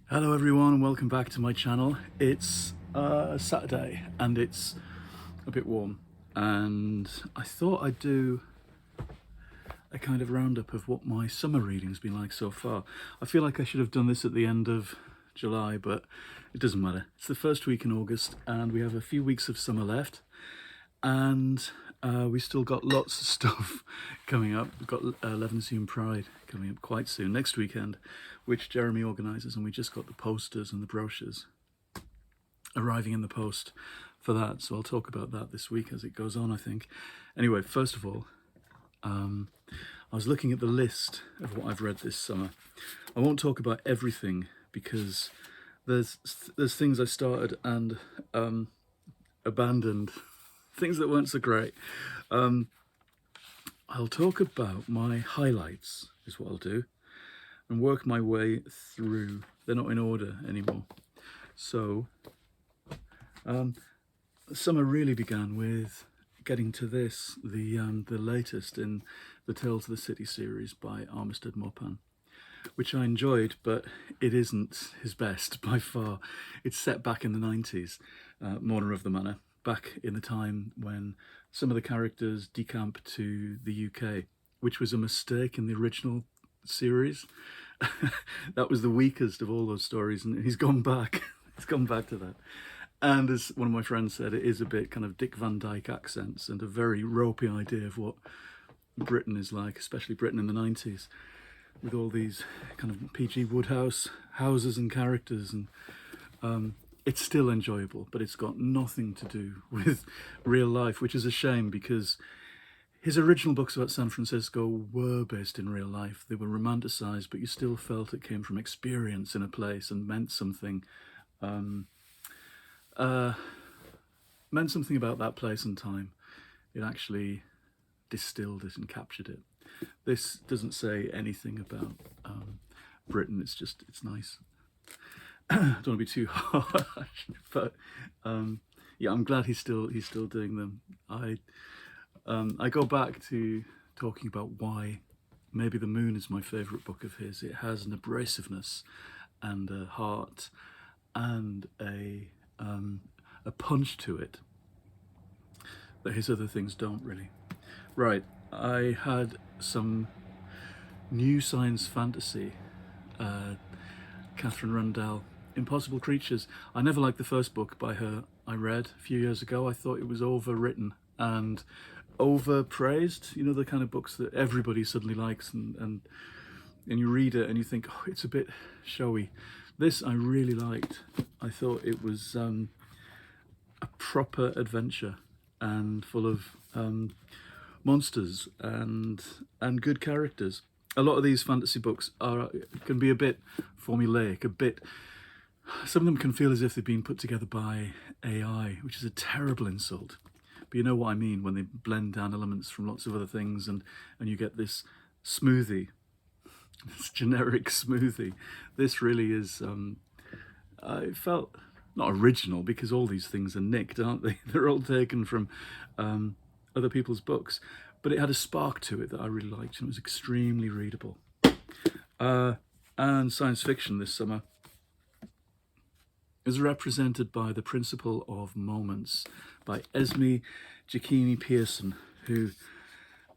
Hello everyone and welcome back to my channel. It's Saturday and it's a bit warm, and I thought I'd do a kind of roundup of what my summer reading's been like so far. I feel like I should have done this at the end of July, but it doesn't matter. It's the first week in August and we have a few weeks of summer left, and we still got lots of stuff coming up. We've got Levenshulme Pride coming up quite soon, next weekend, which Jeremy organises, and we just got the posters and the brochures arriving in the post for that, so I'll talk about that this week as it goes on, I think. Anyway, first of all, I was looking at the list of what I've read this summer. I won't talk about everything because there's things I started and abandoned, things that weren't so great. I'll talk about my highlights, is what I'll do, and work my way through. They're not in order anymore. So, summer really began with getting to this, the latest in the Tales of the City series by Armistead Maupin, which I enjoyed, but it isn't his best by far. It's set back in the 90s, Mourner of the Manor, back in the time when some of the characters decamp to the UK, which was a mistake in the original series. That was the weakest of all those stories, and he's gone back. He's gone back to that. And as one of my friends said, it is a bit kind of Dick Van Dyke accents and a very ropey idea of what Britain is like, especially Britain in the 90s, with all these kind of PG Woodhouse houses and characters. And it's still enjoyable, but it's got nothing to do with real life, which is a shame because his original books about San Francisco were based in real life. They were romanticized, but you still felt it came from experience in a place and meant something. Meant something about that place and time. It actually distilled it and captured it. This doesn't say anything about Britain. It's nice. I don't want to be too harsh, but yeah, I'm glad he's still doing them. I go back to talking about why Maybe the Moon is my favourite book of his. It has an abrasiveness and a heart and a punch to it that his other things don't really. Right, I had some new science fantasy. Catherine Rundell, Impossible Creatures. I never liked the first book by her I read a few years ago. I thought it was overwritten and overpraised. You know, the kind of books that everybody suddenly likes, and you read it and you think, oh, it's a bit showy. This I really liked. I thought it was a proper adventure and full of monsters and good characters. A lot of these fantasy books can be a bit formulaic, some of them can feel as if they've been put together by AI, which is a terrible insult. But you know what I mean when they blend down elements from lots of other things and you get this smoothie, this generic smoothie. This really is, I felt not original because all these things are nicked, aren't they? They're all taken from other people's books. But it had a spark to it that I really liked, and it was extremely readable. And science fiction this summer is represented by The Principle of Moments by Esme Giacchini Pearson, who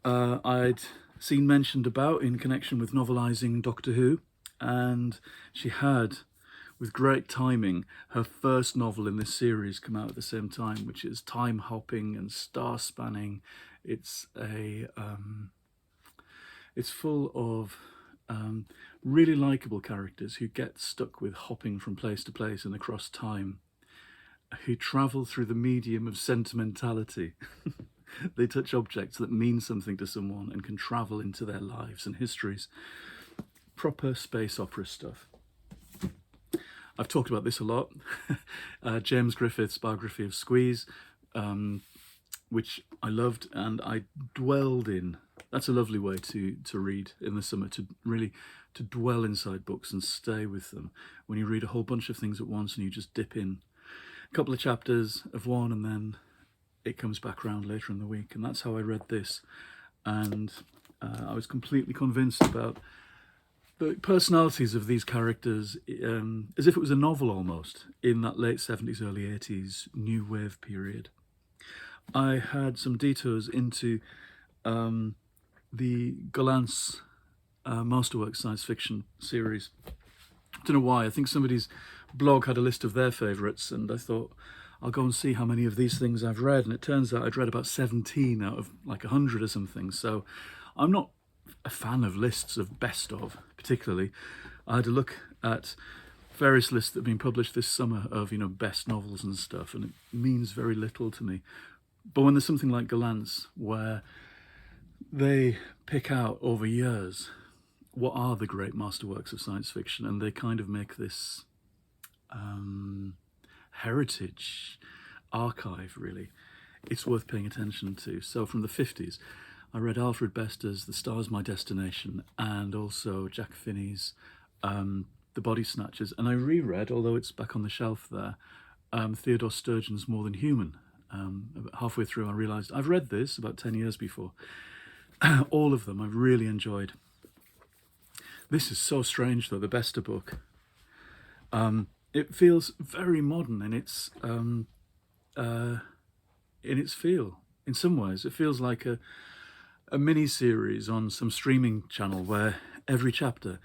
I'd seen mentioned about in connection with novelising Doctor Who, and she had, with great timing, her first novel in this series come out at the same time, which is time hopping and star spanning. It's full of really likeable characters who get stuck with hopping from place to place and across time, who travel through the medium of sentimentality. They touch objects that mean something to someone and can travel into their lives and histories. Proper space opera stuff. I've talked about this a lot. James Griffith's biography of Squeeze, which I loved and I dwelled in. That's a lovely way to read in the summer, to really to dwell inside books and stay with them. When you read a whole bunch of things at once and you just dip in a couple of chapters of one and then it comes back around later in the week. And that's how I read this. And I was completely convinced about the personalities of these characters, as if it was a novel almost, in that late 70s, early 80s new wave period. I had some detours into the Gollancz Masterworks science fiction series. I don't know why. I think somebody's blog had a list of their favourites, and I thought, I'll go and see how many of these things I've read. And it turns out I'd read about 17 out of like 100 or something. So I'm not a fan of lists of best of, particularly. I had a look at various lists that have been published this summer of, best novels and stuff, and it means very little to me. But when there's something like Gollancz, where they pick out over years what are the great masterworks of science fiction, and they kind of make this heritage archive, really, it's worth paying attention to. So from the 50s, I read Alfred Bester's The Star's My Destination, and also Jack Finney's The Body Snatchers, and I reread, although it's back on the shelf there, Theodore Sturgeon's More Than Human. About halfway through I realised I've read this about 10 years before. All of them I've really enjoyed. This is so strange though, the Bester book. It feels very modern in its feel. In some ways it feels like a mini-series on some streaming channel where every chapter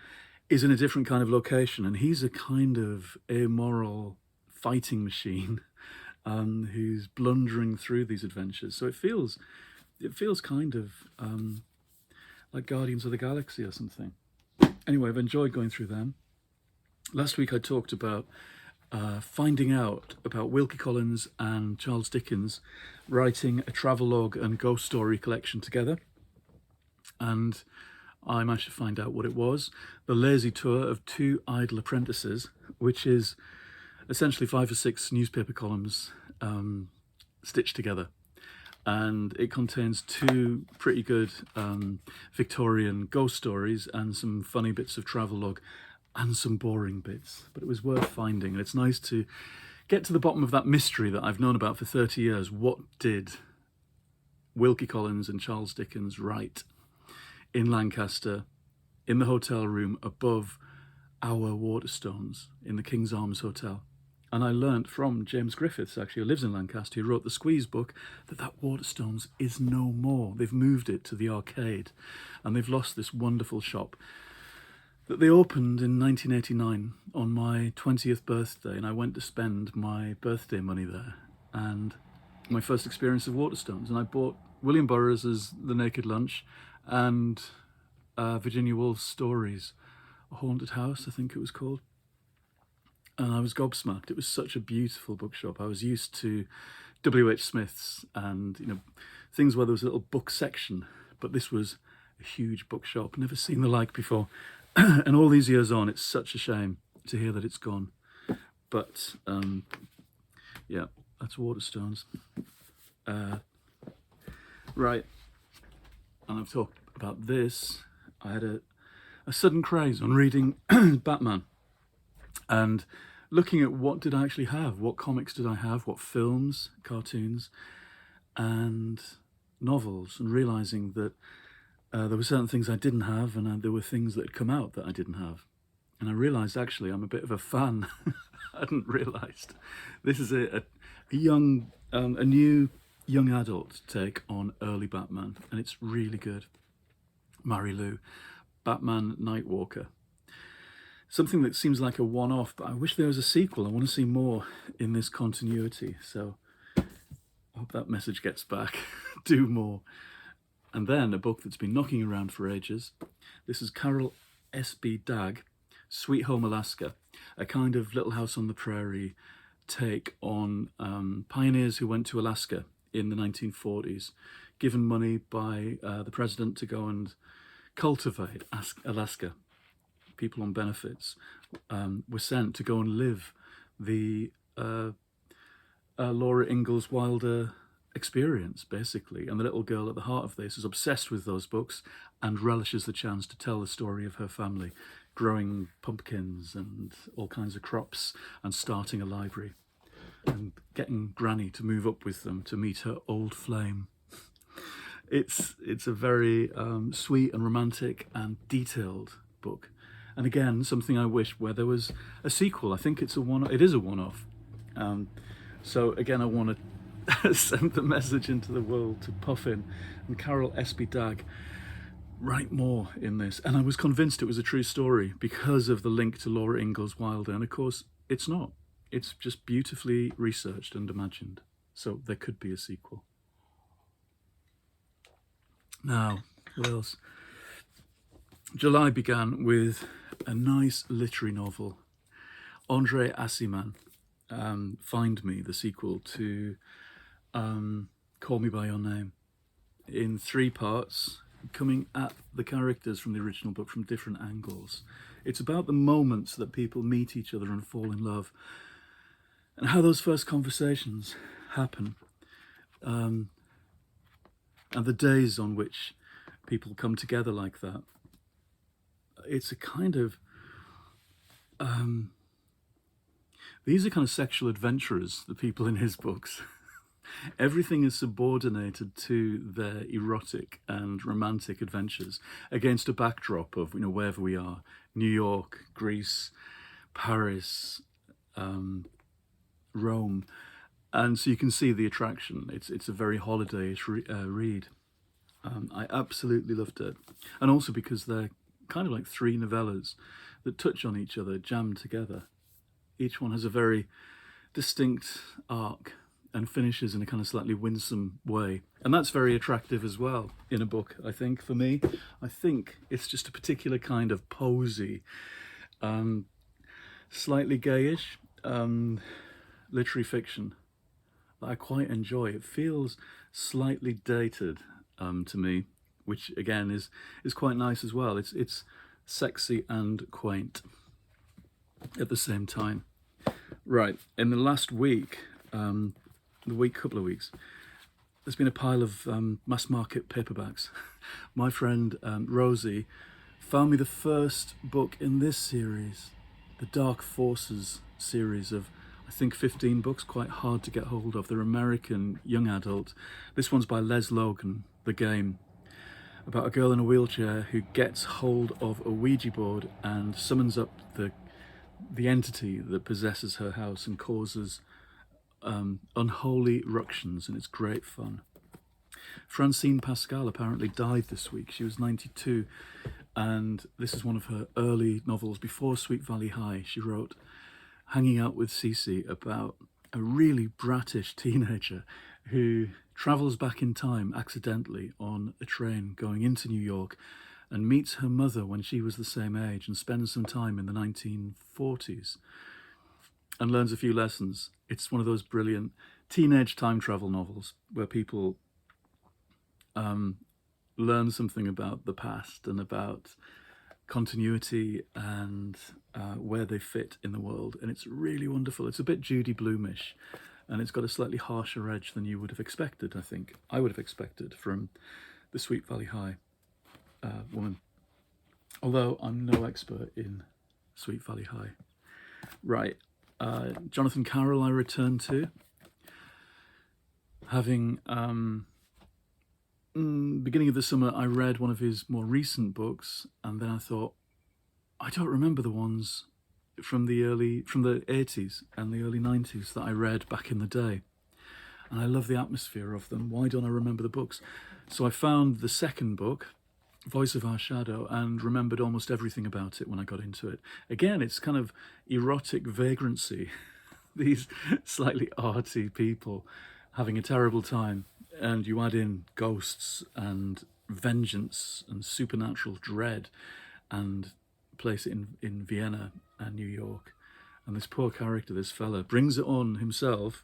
is in a different kind of location, and he's a kind of amoral fighting machine who's blundering through these adventures. So it feels kind of like Guardians of the Galaxy or something. Anyway, I've enjoyed going through them. Last week I talked about finding out about Wilkie Collins and Charles Dickens writing a travelogue and ghost story collection together. And I managed to find out what it was. The Lazy Tour of Two Idle Apprentices, which is essentially 5 or 6 newspaper columns stitched together. And it contains 2 pretty good Victorian ghost stories and some funny bits of travelogue and some boring bits. But it was worth finding, and it's nice to get to the bottom of that mystery that I've known about for 30 years. What did Wilkie Collins and Charles Dickens write in Lancaster, in the hotel room above our Waterstones in the King's Arms Hotel? And I learnt from James Griffiths, actually, who lives in Lancaster, who wrote the Squeeze book, that Waterstones is no more. They've moved it to the arcade, and they've lost this wonderful shop that they opened in 1989 on my 20th birthday, and I went to spend my birthday money there, and my first experience of Waterstones. And I bought William Burroughs' The Naked Lunch and Virginia Woolf's Stories, A Haunted House, I think it was called. And I was gobsmacked. It was such a beautiful bookshop. I was used to W.H. Smith's and things where there was a little book section, but this was a huge bookshop. Never seen the like before. And all these years on, it's such a shame to hear that it's gone. But yeah, that's Waterstones. Right, and I've talked about this. I had a sudden craze on reading Batman and looking at what did I actually have, what comics did I have, what films, cartoons, and novels, and realising that there were certain things I didn't have, and there were things that had come out that I didn't have. And I realised actually I'm a bit of a fan. I hadn't realised. This is a new young adult take on early Batman, and it's really good. Mary Lou, Batman Nightwalker. Something that seems like a one-off, but I wish there was a sequel. I want to see more in this continuity, so I hope that message gets back. Do more. And then a book that's been knocking around for ages. This is Carol S.B. Dagg, Sweet Home Alaska, a kind of Little House on the Prairie take on pioneers who went to Alaska in the 1940s, given money by the president to go and cultivate Alaska. People on benefits were sent to go and live the Laura Ingalls Wilder experience, basically. And the little girl at the heart of this is obsessed with those books and relishes the chance to tell the story of her family, growing pumpkins and all kinds of crops and starting a library and getting Granny to move up with them to meet her old flame. It's a very sweet and romantic and detailed book. And again, something I wish where there was a sequel. I think it's a one. It is a one-off. So again, I want to send the message into the world to Puffin and Carol Espy Dag. Write more in this. And I was convinced it was a true story because of the link to Laura Ingalls Wilder. And of course, it's not. It's just beautifully researched and imagined. So there could be a sequel. Now, what else? July began with a nice literary novel. André Aciman, Find Me, the sequel to Call Me By Your Name, in 3 parts, coming at the characters from the original book from different angles. It's about the moments that people meet each other and fall in love, and how those first conversations happen, and the days on which people come together like that. It's a kind of these are kind of sexual adventurers, the people in his books. Everything is subordinated to their erotic and romantic adventures against a backdrop of, wherever we are: New York, Greece, Paris, Rome. And so you can see the attraction. It's a very holiday-ish read. I absolutely loved it. And also because they're kind of like 3 novellas that touch on each other, jammed together. Each one has a very distinct arc and finishes in a kind of slightly winsome way. And that's very attractive as well in a book, I think, for me. I think it's just a particular kind of posy, slightly gayish literary fiction that I quite enjoy. It feels slightly dated to me, which again is quite nice as well. It's sexy and quaint at the same time. Right, in the last week, couple of weeks, there's been a pile of mass market paperbacks. My friend Rosie found me the first book in this series, the Dark Forces series of, I think, 15 books, quite hard to get hold of. They're American young adult. This one's by Les Logan, The Game, about a girl in a wheelchair who gets hold of a Ouija board and summons up the entity that possesses her house and causes unholy ructions, and it's great fun. Francine Pascal apparently died this week. She was 92, and this is one of her early novels before Sweet Valley High. She wrote Hanging Out with CeCe, about a really brattish teenager who travels back in time accidentally on a train going into New York and meets her mother when she was the same age and spends some time in the 1940s and learns a few lessons. It's one of those brilliant teenage time travel novels where people learn something about the past and about continuity and where they fit in the world. And it's really wonderful. It's a bit Judy Bloomish, and it's got a slightly harsher edge than you would have expected, I think. I would have expected from the Sweet Valley High woman. Although I'm no expert in Sweet Valley High. Right. Jonathan Carroll I returned to, having beginning of the summer I read one of his more recent books, and then I thought, I don't remember the ones from the 80s and the early 90s that I read back in the day, and I love the atmosphere of them. Why don't I remember the books? So I found the second book, Voice of Our Shadow, and remembered almost everything about it when I got into it. Again, it's kind of erotic vagrancy. These slightly arty people having a terrible time, and you add in ghosts and vengeance and supernatural dread and place it in Vienna and New York. And this poor character, this fella, brings it on himself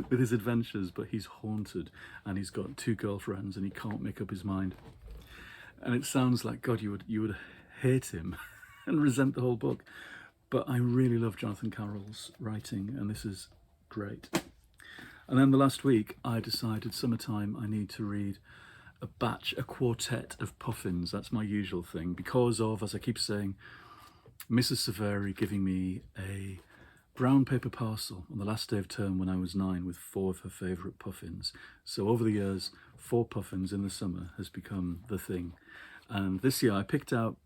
with his adventures, but he's haunted and he's got 2 girlfriends and he can't make up his mind. And it sounds like, God, you would hate him and resent the whole book. But I really love Jonathan Carroll's writing, and this is great. And then the last week, I decided summertime I need to read a quartet of puffins. That's my usual thing, because of, as I keep saying, Mrs. Severi giving me a brown paper parcel on the last day of term when I was 9 with 4 of her favourite puffins. So over the years, 4 puffins in the summer has become the thing. And this year I picked out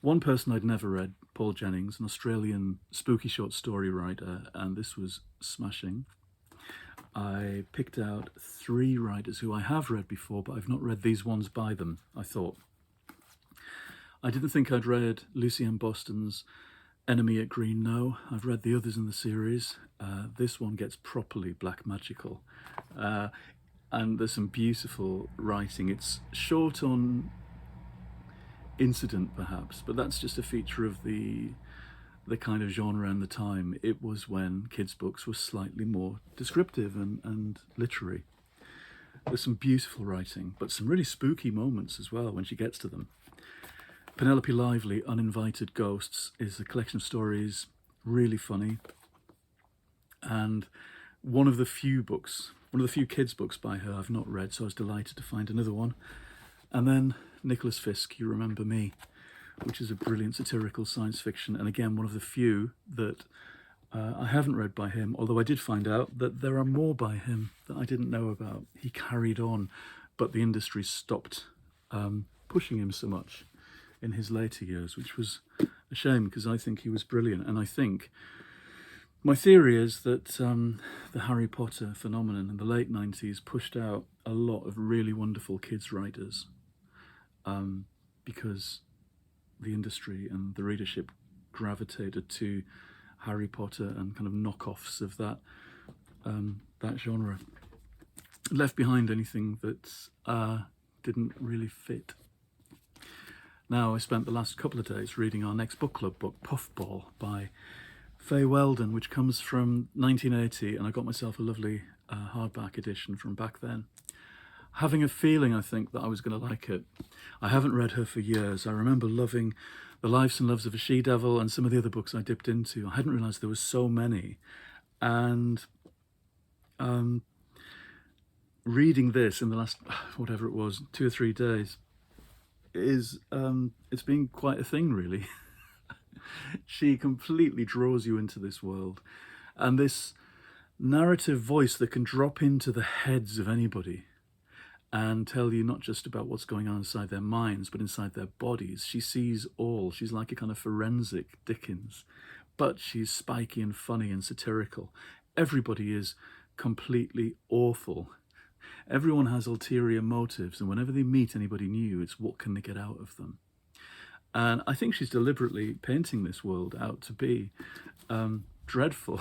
One person I'd never read, Paul Jennings, an Australian spooky short story writer, and this was smashing. I picked out 3 writers who I have read before, but I've not read these ones by them, I thought. I didn't think I'd read Luc and Boston's Enemy at Green No. I've read the others in the series. This one gets properly black magical. And there's some beautiful writing. It's short on incident, perhaps, but that's just a feature of the kind of genre and the time. It was when kids' books were slightly more descriptive and literary. There's some beautiful writing, but some really spooky moments as well when she gets to them. Penelope Lively, Uninvited Ghosts, is a collection of stories, really funny, and one of the few kids' books by her I've not read, so I was delighted to find another one. And then Nicholas Fisk, You Remember Me, which is a brilliant satirical science fiction, and again, one of the few that I haven't read by him, although I did find out that there are more by him that I didn't know about. He carried on, but the industry stopped pushing him so much in his later years, which was a shame because I think he was brilliant. And I think my theory is that the Harry Potter phenomenon in the late 90s pushed out a lot of really wonderful kids writers because the industry and the readership gravitated to Harry Potter and kind of knockoffs of that genre. Left behind anything that didn't really fit. Now, I spent the last couple of days reading our next book club book, Puffball, by Fay Welden, which comes from 1980, and I got myself a lovely hardback edition from back then. Having a feeling, I think, that I was going to like it. I haven't read her for years. I remember loving The Lives and Loves of a She-Devil and some of the other books I dipped into. I hadn't realised there were so many. And reading this in the last, whatever it was, 2 or 3 days, it's been quite a thing, really. She completely draws you into this world, and this narrative voice that can drop into the heads of anybody and tell you not just about what's going on inside their minds, but inside their bodies. She sees all. She's like a kind of forensic Dickens, but she's spiky and funny and satirical. Everybody is completely awful. Everyone has ulterior motives, and whenever they meet anybody new, it's what can they get out of them. And I think she's deliberately painting this world out to be dreadful.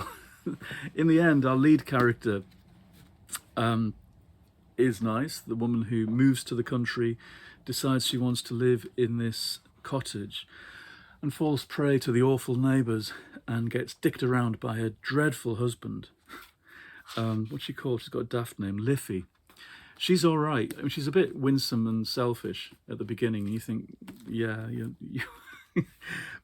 In the end, our lead character is nice. The woman who moves to the country, decides she wants to live in this cottage, and falls prey to the awful neighbours and gets dicked around by her dreadful husband. What's she called? She's got a daft name, Liffey. She's all right. I mean, she's a bit winsome and selfish at the beginning, and you think, yeah,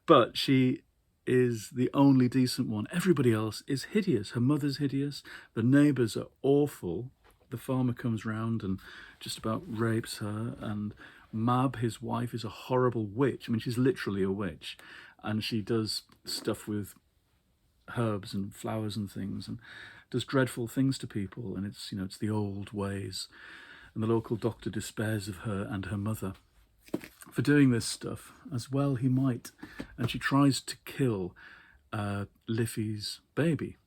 but she is the only decent one. Everybody else is hideous. Her mother's hideous. The neighbours are awful. The farmer comes round and just about rapes her, and Mab, his wife, is a horrible witch. I mean, she's literally a witch, and she does stuff with herbs and flowers and things, and does dreadful things to people, and it's the old ways. And the local doctor despairs of her and her mother for doing this stuff, as well he might. And she tries to kill Liffey's baby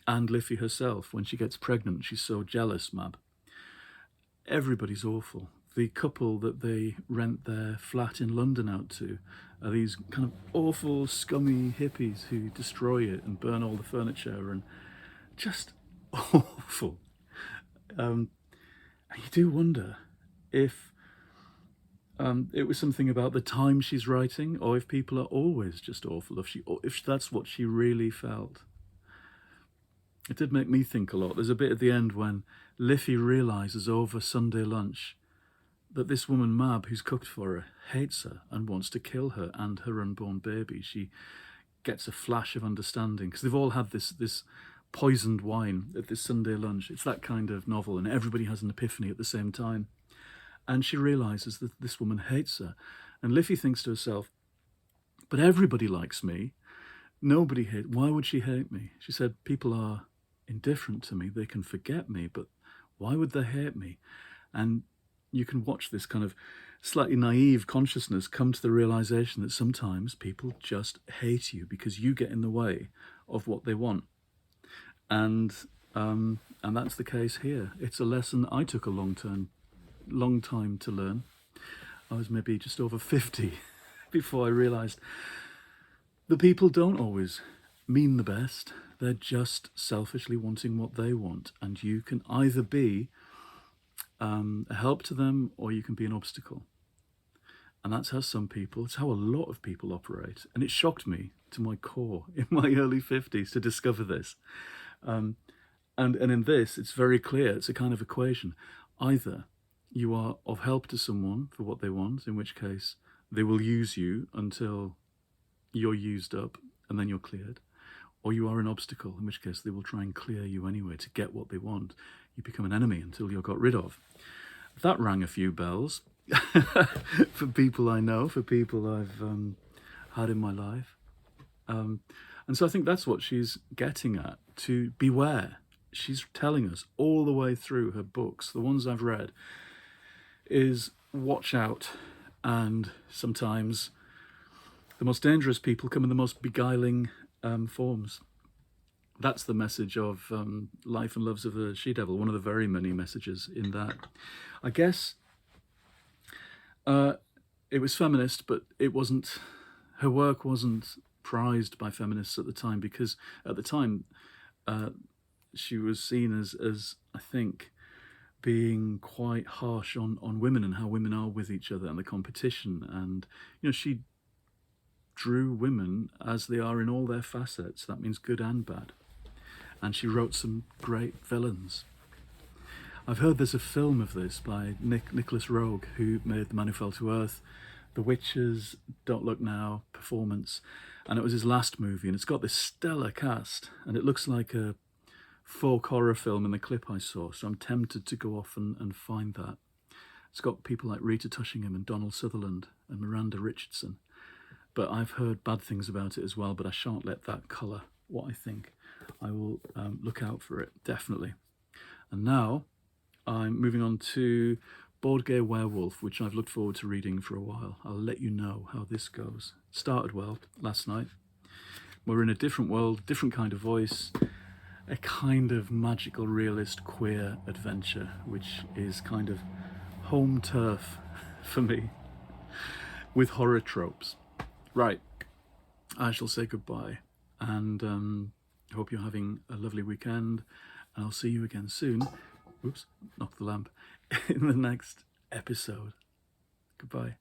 and Liffey herself when she gets pregnant. She's so jealous, Mab. Everybody's awful. The couple that they rent their flat in London out to are these kind of awful, scummy hippies who destroy it and burn all the furniture, and just awful. And you do wonder if it was something about the time she's writing, or if people are always just awful, if that's what she really felt. It did make me think a lot. There's a bit at the end when Liffey realises over Sunday lunch that this woman, Mab, who's cooked for her, hates her and wants to kill her and her unborn baby. She gets a flash of understanding, because they've all had this poisoned wine at this Sunday lunch. It's that kind of novel, and everybody has an epiphany at the same time. And she realises that this woman hates her. And Liffey thinks to herself, but everybody likes me. Nobody hates. Why would she hate me? She said, people are indifferent to me. They can forget me, but why would they hate me? And you can watch this kind of slightly naive consciousness come to the realization that sometimes people just hate you because you get in the way of what they want. And that's the case here. It's a lesson I took a long time to learn. I was maybe just over 50 before I realized the people don't always mean the best. They're just selfishly wanting what they want. And you can either be a help to them or you can be an obstacle. And that's how it's how a lot of people operate. And it shocked me to my core in my early 50s to discover this. And in this, it's very clear. It's a kind of equation. Either you are of help to someone for what they want, in which case they will use you until you're used up and then you're cleared. Or you are an obstacle, in which case they will try and clear you anyway to get what they want. You become an enemy until you're got rid of. That rang a few bells for people I know, for people I've had in my life. And so I think that's what she's getting at, to beware. She's telling us all the way through her books, the ones I've read, is watch out. And sometimes the most dangerous people come in the most beguiling forms. That's the message of Life and Loves of a She-Devil, one of the very many messages in that. I guess it was feminist, but it wasn't, her work wasn't prized by feminists at the time, because at the time she was seen as I think, being quite harsh on women and how women are with each other and the competition. And, she drew women as they are in all their facets. That means good and bad. And she wrote some great villains. I've heard there's a film of this by Nicholas Roeg, who made The Man Who Fell to Earth, The Witches, Don't Look Now, Performance, and it was his last movie, and it's got this stellar cast, and it looks like a folk horror film in the clip I saw, so I'm tempted to go off and find that. It's got people like Rita Tushingham and Donald Sutherland and Miranda Richardson, but I've heard bad things about it as well, but I shan't let that colour what I think. I will look out for it, definitely. And now I'm moving on to Board Gay Werewolf, which I've looked forward to reading for a while. I'll let you know how this goes. Started well last night. We're in a different world, different kind of voice, a kind of magical realist queer adventure, which is kind of home turf for me, with horror tropes. Right, I shall say goodbye, and hope you're having a lovely weekend, and I'll see you again soon. Oops, knocked the lamp. In the next episode. Goodbye.